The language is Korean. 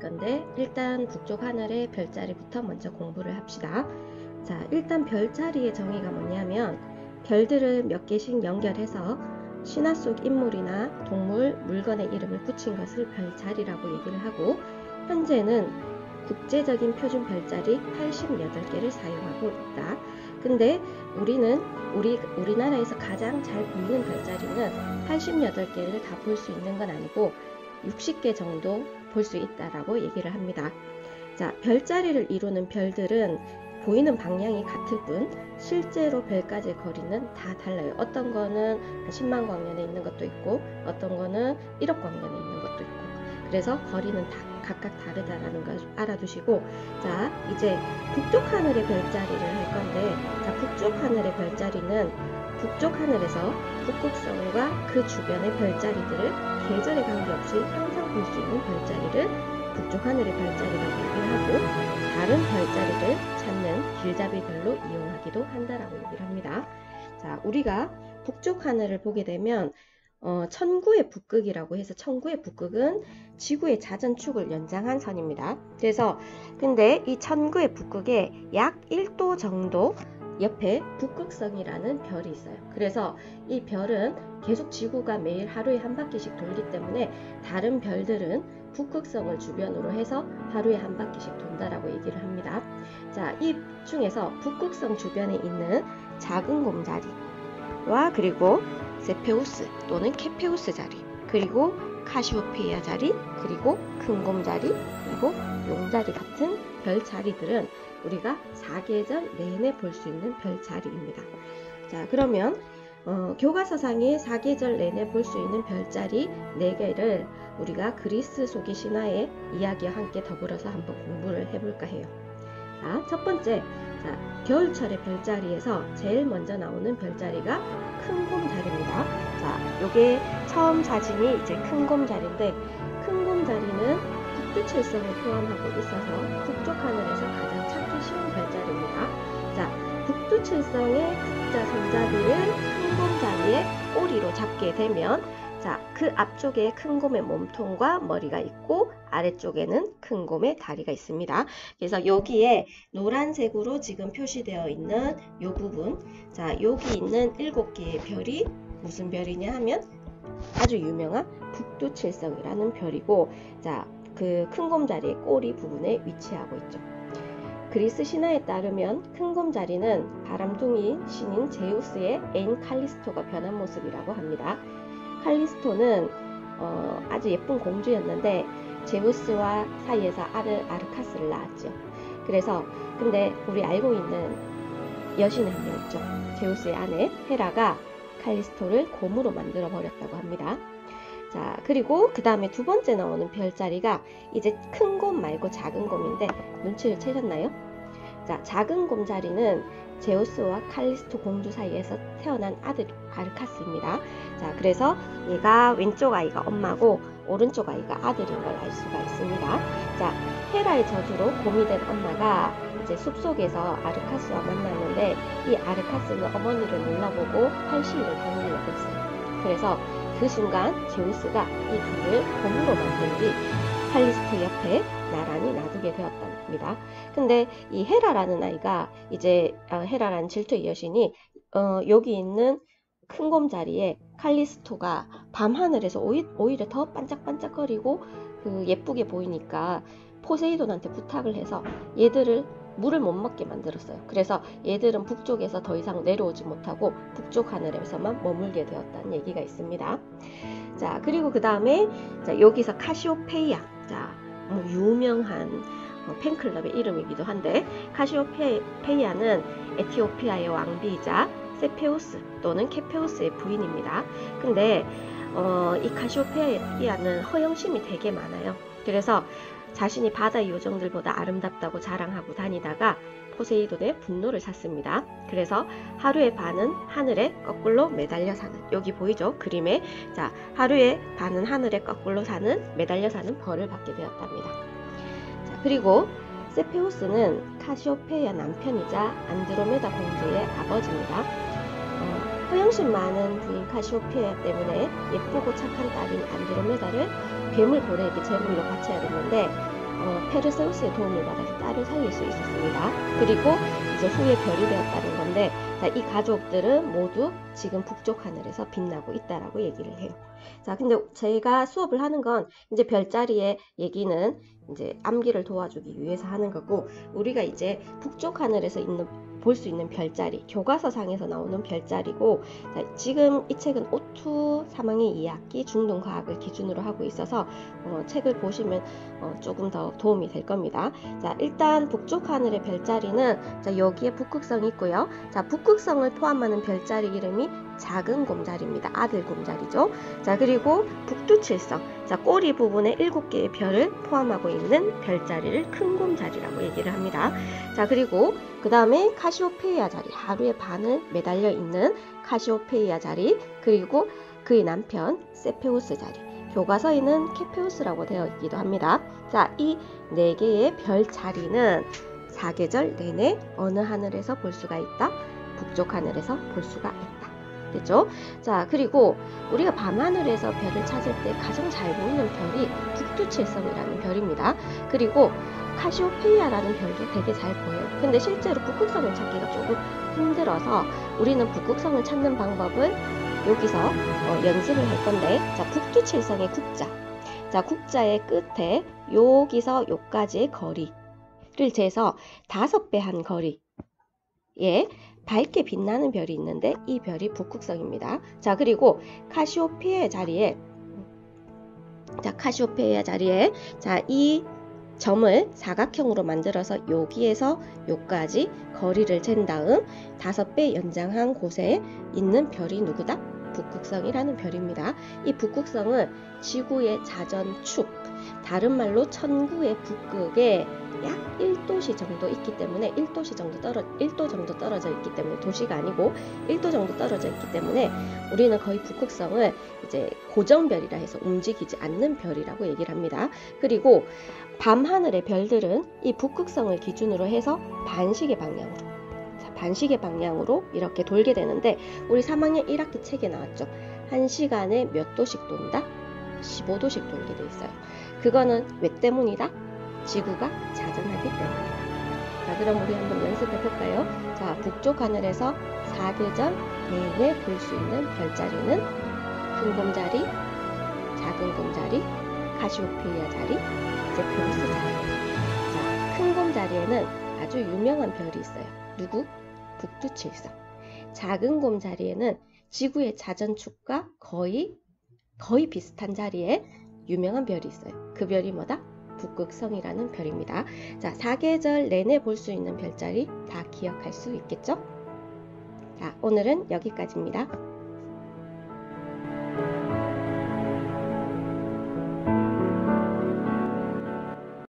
건데 일단 북쪽 하늘의 별자리부터 먼저 공부를 합시다. 자, 일단 별자리의 정의가 뭐냐면 별들을 몇 개씩 연결해서 신화 속 인물이나 동물, 물건의 이름을 붙인 것을 별자리라고 얘기를 하고, 현재는 국제적인 표준 별자리 88개를 사용하고 있다. 근데 우리나라에서 가장 잘 보이는 별자리는 88개를 다 볼 수 있는 건 아니고 60개 정도 볼 수 있다라고 얘기를 합니다. 자, 별자리를 이루는 별들은 보이는 방향이 같을 뿐 실제로 별까지의 거리는 다 달라요. 어떤 거는 한 10만 광년에 있는 것도 있고 어떤 거는 1억 광년에 있는 것도 있고, 그래서 거리는 다 각각 다르다라는 걸 알아두시고, 자, 이제 북쪽 하늘의 별자리를 할 건데, 자, 북쪽 하늘의 별자리는 북쪽 하늘에서 북극성과 그 주변의 별자리들을 계절에 관계없이 항상 볼 수 있는 별자리를 북쪽 하늘의 별자리라고 얘기를 하고, 다른 별자리를 찾는 길잡이별로 이용하기도 한다라고 얘기를 합니다. 자, 우리가 북쪽 하늘을 보게 되면 천구의 북극이라고 해서, 천구의 북극은 지구의 자전축을 연장한 선입니다. 그래서 근데 이 천구의 북극에 약 1도 정도 옆에 북극성이라는 별이 있어요. 그래서 이 별은 계속 지구가 매일 하루에 한 바퀴씩 돌기 때문에 다른 별들은 북극성을 주변으로 해서 하루에 한 바퀴씩 돈다라고 얘기를 합니다. 자, 이 중에서 북극성 주변에 있는 작은 곰자리와 그리고 세페우스 또는 케페우스 자리, 그리고 카시오페이아 자리, 그리고 큰 곰자리, 그리고 용자리 같은 별 자리들은 우리가 사계절 내내 볼 수 있는 별 자리입니다. 자, 그러면 교과서상의 사계절 내내 볼 수 있는 별자리 4개를 우리가 그리스 속의 신화의 이야기와 함께 더불어서 한번 공부를 해볼까 해요. 자, 첫 번째, 자, 겨울철의 별자리에서 제일 먼저 나오는 별자리가 큰 곰자리입니다. 자, 요게 처음 사진이 이제 큰 곰자리인데, 큰 곰자리는 북두칠성을 포함하고 있어서 북쪽 하늘에서 가장 찾기 쉬운 별자리입니다. 자, 북두칠성의 국자 손잡이를 큰 곰자리의 꼬리로 잡게 되면, 자, 그 앞쪽에 큰 곰의 몸통과 머리가 있고 아래쪽에는 큰 곰의 다리가 있습니다. 그래서 여기에 노란색으로 지금 표시되어 있는 이 부분, 자, 여기 있는 7개의 별이 무슨 별이냐 하면 아주 유명한 북두칠성이라는 별이고, 자, 그 큰 곰자리의 꼬리 부분에 위치하고 있죠. 그리스 신화에 따르면 큰 곰자리는 바람둥이 신인 제우스의 애인 칼리스토가 변한 모습이라고 합니다. 칼리스토는 아주 예쁜 공주였는데 제우스와 사이에서 아르카스를 낳았죠. 그래서 근데 우리 알고 있는 여신이 한 명 있죠. 제우스의 아내 헤라가 칼리스토를 곰으로 만들어 버렸다고 합니다. 자, 그리고 그 다음에 두 번째 나오는 별자리가 이제 큰 곰 말고 작은 곰인데 눈치를 채셨나요? 자, 작은 곰자리는 제우스와 칼리스토 공주 사이에서 태어난 아들 아르카스입니다. 자, 그래서 얘가 왼쪽 아이가 엄마고 오른쪽 아이가 아들인 걸 알 수가 있습니다. 자, 헤라의 저주로 곰이 된 엄마가 이제 숲속에서 아르카스와 만났는데, 이 아르카스는 어머니를 몰라보고 활시위를 벌이려고 했어요. 그래서 그 순간 제우스가 이 둘을 곰으로 만든 뒤 칼리스토 옆에 나란히 놔두게 되었답니다. 근데 이 헤라라는 아이가 이제 헤라라는 질투의 여신이 여기 있는 큰 곰자리에 칼리스토가 밤하늘에서 오히려 더 반짝반짝거리고 그 예쁘게 보이니까 포세이돈한테 부탁을 해서 얘들을 물을 못 먹게 만들었어요. 그래서 얘들은 북쪽에서 더 이상 내려오지 못하고 북쪽 하늘에서만 머물게 되었다는 얘기가 있습니다. 자, 그리고 그 다음에 여기서 카시오페이아, 자, 유명한 팬클럽의 이름이기도 한데, 카시오페이아는 에티오피아의 왕비이자 세페우스 또는 케페우스의 부인입니다. 근데 이 카시오페이아는 허영심이 되게 많아요. 그래서 자신이 바다의 요정들보다 아름답다고 자랑하고 다니다가 포세이돈의 분노를 샀습니다. 그래서 하루의 반은 하늘에 거꾸로 매달려 사는, 여기 보이죠? 그림에. 자, 하루의 반은 하늘에 거꾸로 사는, 매달려 사는 벌을 받게 되었답니다. 자, 그리고 세페우스는 카시오페이아 남편이자 안드로메다 공주의 아버지입니다. 허영심 많은 부인 카시오페이아 때문에 예쁘고 착한 딸인 안드로메다를 괴물 고래에게 제물로 바쳐야 됐는데 페르세우스의 도움을 받아서 딸을 살릴 수 있었습니다. 그리고 이제 후에 별이 되었다는 건데, 자, 이 가족들은 모두 지금 북쪽 하늘에서 빛나고 있다라고 얘기를 해요. 자, 근데 제가 수업을 하는 건 이제 별자리의 얘기는 이제 암기를 도와주기 위해서 하는 거고, 우리가 이제 북쪽 하늘에서 볼 수 있는 별자리, 교과서상에서 나오는 별자리고, 자, 지금 이 책은 오투 3학년 2학기 중등과학을 기준으로 하고 있어서 책을 보시면 조금 더 도움이 될 겁니다. 자, 일단 북쪽 하늘의 별자리는, 자, 여기에 북극성이 있고요. 자, 북극성을 포함하는 별자리 이름이 작은 곰자리입니다. 아들 곰자리죠. 자, 그리고 북두칠성, 자, 꼬리 부분에 7개의 별을 포함하고 있는 별자리를 큰 곰자리라고 얘기를 합니다. 자, 그리고 그 다음에 카시오페이아 자리, 하루의 반을 매달려 있는 카시오페이아 자리, 그리고 그의 남편 세페우스 자리, 교과서에는 케페우스라고 되어 있기도 합니다. 자, 이 4개의 별 자리는 사계절 내내 어느 하늘에서 볼 수가 있다? 북쪽 하늘에서 볼 수가 있다. 됐죠? 자, 그리고 우리가 밤하늘에서 별을 찾을 때 가장 잘 보이는 별이 북두칠성이라는 별입니다. 그리고 카시오페이아라는 별도 되게 잘 보여요. 근데 실제로 북극성을 찾기가 조금 힘들어서 우리는 북극성을 찾는 방법을 여기서 연습을 할 건데, 자, 북두칠성의 국자. 자, 국자의 끝에 여기서 여기까지의 거리를 재서 5배 한 거리에 밝게 빛나는 별이 있는데 이 별이 북극성입니다. 자, 그리고 카시오페이아 자리에, 자, 이 점을 사각형으로 만들어서 여기에서 여기까지 거리를 잰 다음 5배 연장한 곳에 있는 별이 누구다? 북극성이라는 별입니다. 이 북극성은 지구의 자전축, 다른 말로 천구의 북극에 약 1도씨 정도 있기 때문에 1도 정도 떨어져 있기 때문에, 도시가 아니고 1도 정도 떨어져 있기 때문에 우리는 거의 북극성을 이제 고정별이라 해서 움직이지 않는 별이라고 얘기를 합니다. 그리고 밤하늘의 별들은 이 북극성을 기준으로 해서 반시계 방향으로 이렇게 돌게 되는데, 우리 3학년 1학기 책에 나왔죠. 1시간에 몇 도씩 돈다? 15도씩 돌게 돼 있어요. 그거는 왜 때문이다? 지구가 자전하기 때문이다. 자, 그럼 우리 한번 연습해 볼까요? 자, 북쪽 하늘에서 사계절 내내 볼 수 있는 별자리는 큰 곰자리, 작은 곰자리, 카시오페이아 자리, 세페우스 자리. 자, 큰 곰자리에는 아주 유명한 별이 있어요. 누구? 북두칠성. 작은 곰자리에는 지구의 자전축과 거의 비슷한 자리에 유명한 별이 있어요. 그 별이 뭐다? 북극성이라는 별입니다. 자, 사계절 내내 볼 수 있는 별자리 다 기억할 수 있겠죠? 자, 오늘은 여기까지입니다.